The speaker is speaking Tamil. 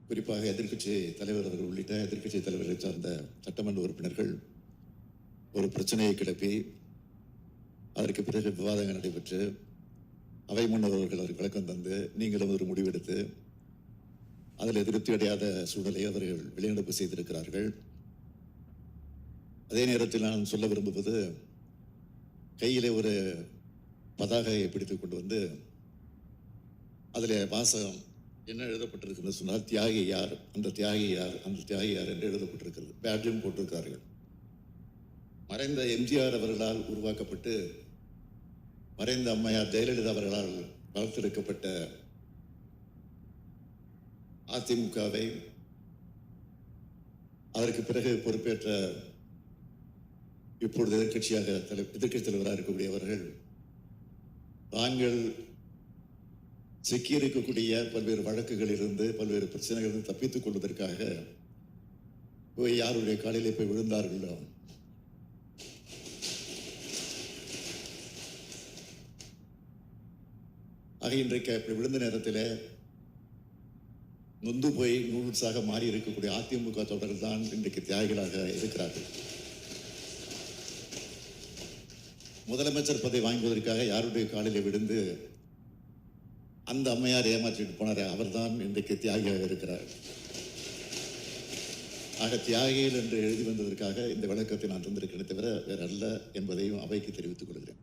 குறிப்பாக எதிர்க்கட்சி தலைவர் அவர்கள் உள்ளிட்ட எதிர்க்கட்சி தலைவர்களை சார்ந்த சட்டமன்ற உறுப்பினர்கள் ஒரு பிரச்சனையை கிளப்பி அதற்கு பிறகு விவாதங்கள் நடைபெற்று அவை முன்னவர்கள் அவருக்கு விளக்கம் தந்து நீங்களும் ஒரு முடிவெடுத்து அதில் திருப்தி அடையாத சூழலை அவர்கள் வெளிநடப்பு செய்திருக்கிறார்கள். அதே நேரத்தில் நான் சொல்ல விரும்புவது, கையிலே ஒரு பதாகையை பிடித்துக் கொண்டு வந்து அதில் வாசகம் என்ன எழுதப்பட்டிருக்கிறது சொன்னால், தியாகி யார், அந்த தியாகி யார், அந்த தியாகி யார் என்று எழுதப்பட்டிருக்கிறது. பேட்ஜும் போட்டிருக்கிறார்கள். மறைந்த எம்ஜிஆர் அவர்களால் உருவாக்கப்பட்டு மறைந்த அம்மையார் ஜெயலலிதா அவர்களால் வளர்த்தெடுக்கப்பட்ட அதிமுகவை அதற்கு பிறகு பொறுப்பேற்ற இப்பொழுது எதிர்க்கட்சி தலைவராக இருக்கக்கூடியவர்கள் தாங்கள் சிக்கியிருக்கக்கூடிய பல்வேறு வழக்குகளிலிருந்து பல்வேறு பிரச்சனைகளிலிருந்து தப்பித்துக் கொள்வதற்காக போய் யாருடைய காலிலே போய் விழுந்தார்களோ ஆக இன்றைக்கு அப்படி விழுந்த நேரத்தில் நொந்து போய் நூல்ஸாக மாறி இருக்கக்கூடிய அதிமுக தொடர்கள் தான் இன்றைக்கு தியாகிகளாக இருக்கிறார்கள். முதலமைச்சர் பதவி வாங்குவதற்காக யாருடைய காலிலே விழுந்து அந்த அம்மையார் ஏமாற்றிட்டு போனார், அவர்தான் இன்றைக்கு தியாகியாக இருக்கிறார். ஆக தியாகிகள் என்று எழுதி வந்ததற்காக இந்த விளக்கத்தை நான் தந்திருக்கிறேன் தவிர வேற அல்ல என்பதையும் அவைக்கு தெரிவித்துக் கொள்கிறேன்.